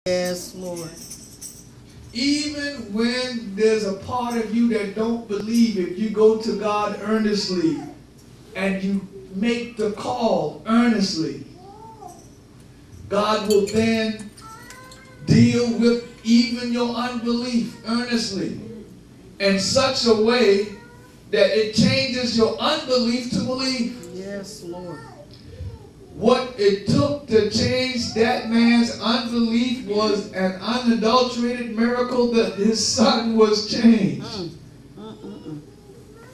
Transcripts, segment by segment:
Yes, Lord. Even when there's a part of you that don't believe, if you go to God earnestly and you make the call earnestly, God will then deal with even your unbelief earnestly in such a way that it changes your unbelief to belief. Yes, Lord. What it took to change that man's unbelief was an unadulterated miracle that his son was changed.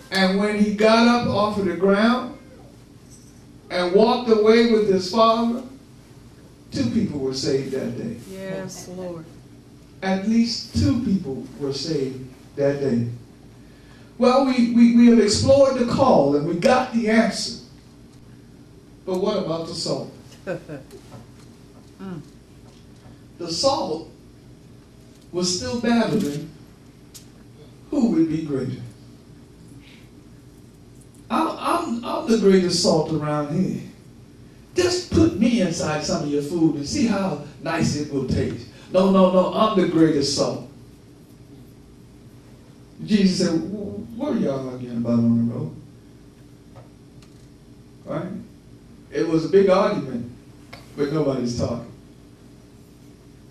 And when he got up off of the ground and walked away with his father, 2 people were saved that day. Yes, Lord. At least 2 people were saved that day. Well, we have explored the call and we got the answer. But what about the salt? The salt was still battling who would be greater. I'm the greatest salt around here. Just put me inside some of your food and see how nice it will taste. No, I'm the greatest salt. Jesus said, what are y'all arguing about on the road? Right? It was a big argument, but nobody's talking.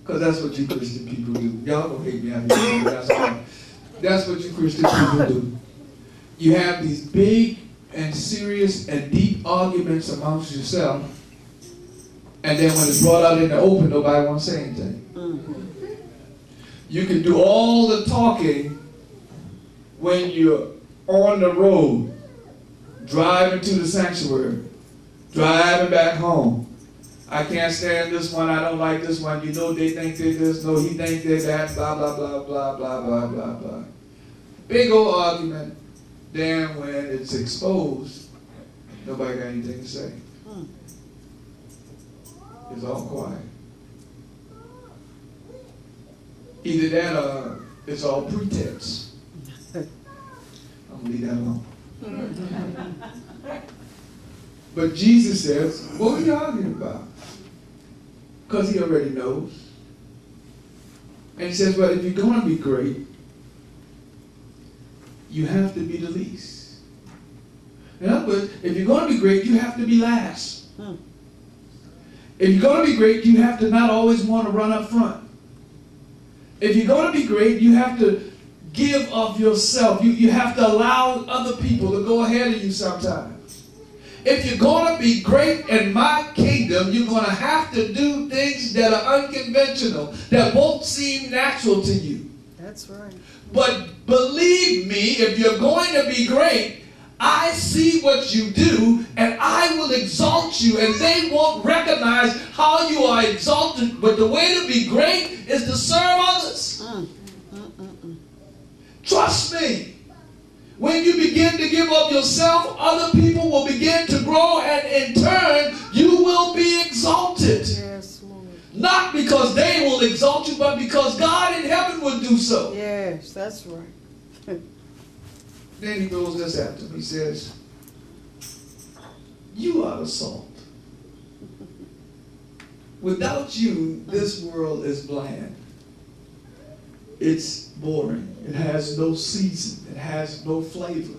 Because that's what you Christian people do. Y'all don't hate me out here. That's what you Christian people do. You have these big and serious and deep arguments amongst yourself, and then when it's brought out in the open, nobody wants to say anything. You can do all the talking when you're on the road, driving to the sanctuary, driving back home. I can't stand this one, I don't like this one, you know they think they're this, no he thinks they're that, blah, blah, blah, blah, blah, blah, blah, blah. Big old argument. Then when it's exposed, nobody got anything to say. It's all quiet. Either that or it's all pretense. I'm going to leave that alone. But Jesus says, what are you arguing about? Because he already knows. And he says, well, if you're going to be great, you have to be the least. In other words, if you're going to be great, you have to be last. If you're going to be great, you have to not always want to run up front. If you're going to be great, you have to give of yourself. You have to allow other people to go ahead of you sometimes. If you're going to be great in my kingdom, you're going to have to do things that are unconventional, that won't seem natural to you. That's right. But believe me, if you're going to be great, I see what you do, and I will exalt you, and they won't recognize how you are exalted. But the way to be great is to serve others. Trust me. When you begin to give up yourself, other people will begin to grow, and in turn, you will be exalted. Yes, Lord. Not because they will exalt you, but because God in heaven would do so. Yes, that's right. Then he goes this after him. He says, you are the salt. Without you, this world is bland. It's boring. It has no season. It has no flavor.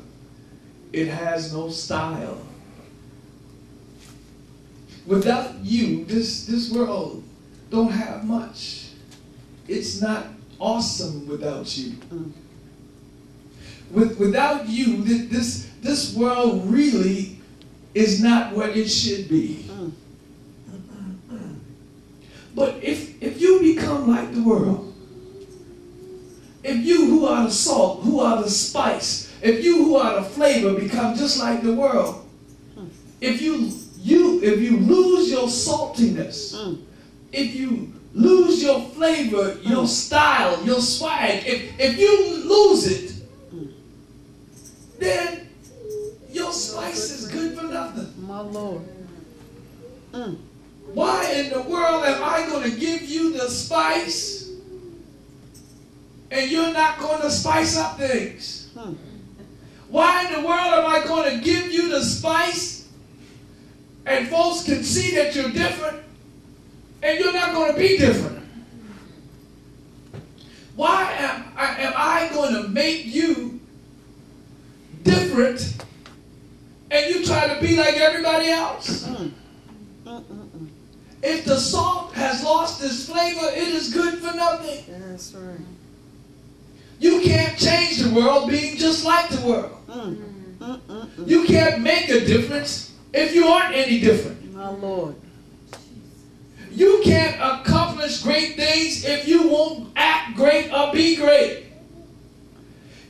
It has no style. Without you, this world don't have much. It's not awesome without you. Without you, this world really is not what it should be. But if you become like the world, if you who are the salt, who are the spice, if you who are the flavor become just like the world, if you lose your saltiness, if you lose your flavor, your style, your swag, if you lose it, then your spice is good for nothing. My Lord. Why in the world am I going to give you the spice and you're not going to spice up things? Why in the world am I going to give you the spice and folks can see that you're different and you're not going to be different? make you different and you try to be like everybody else. If the salt has lost its flavor, it is good for nothing. That's right. You can't change the world being just like the world. You can't make a difference if you aren't any different. My Lord. You can't accomplish great things if you won't act great or be great.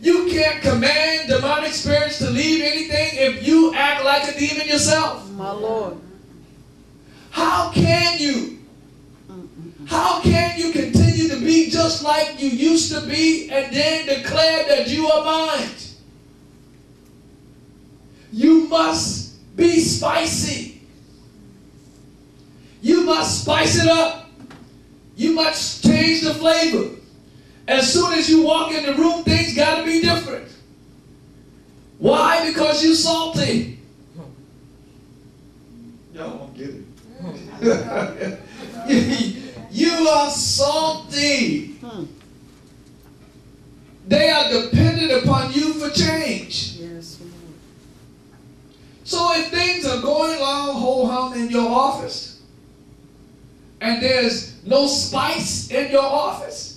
You can't command demonic spirits to leave anything if you act like a demon yourself. My Lord. How can you? How can you continue to be just like you used to be and then declare that you are mine? You must be spicy. You must spice it up. You must change the flavor. As soon as you walk in the room, things got to be different. Why? Because you're salty. Y'all won't get it. You are salty. They are dependent upon you for change. Yes, Lord. So if things are going along ho-hum in your office, and there's no spice in your office,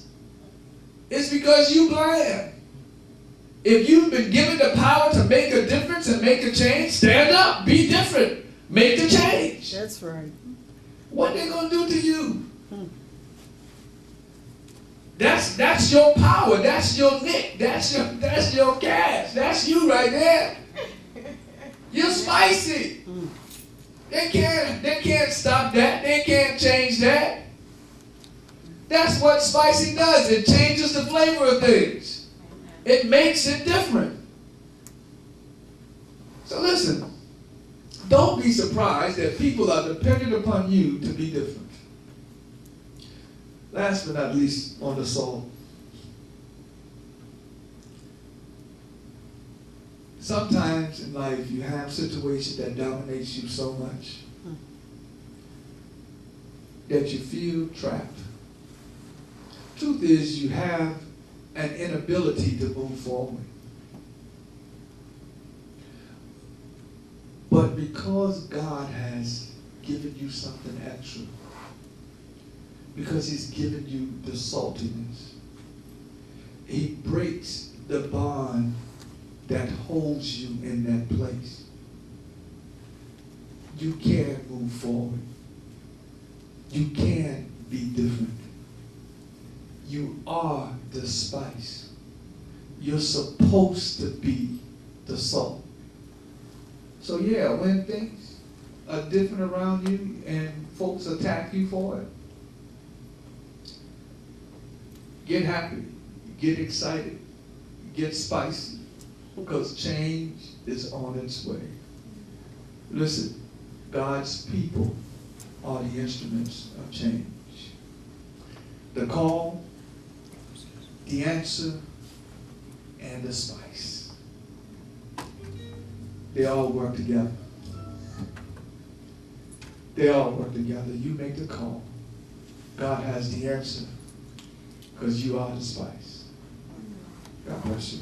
it's because you bland. If you've been given the power to make a difference and make a change, stand up, be different, make the change. That's right. What they gonna do to you? That's your power. That's your nick. That's your cash. That's you right there. You're spicy. They can't stop that. They can't change that. That's what spicy does. It changes the flavor of things. It makes it different. So listen, don't be surprised that people are dependent upon you to be different. Last but not least, on the soul. Sometimes in life you have situations that dominates you so much that you feel trapped. Truth is, you have an inability to move forward. But because God has given you something extra, because he's given you the saltiness, he breaks the bond that holds you in that place. You can move forward. You can be different. You are the spice. You're supposed to be the salt. So yeah, when things are different around you and folks attack you for it, get happy, get excited, get spicy, because change is on its way. Listen, God's people are the instruments of change. The call, the answer, and the spice. They all work together. They all work together. You make the call. God has the answer, because you are the spice. God bless you.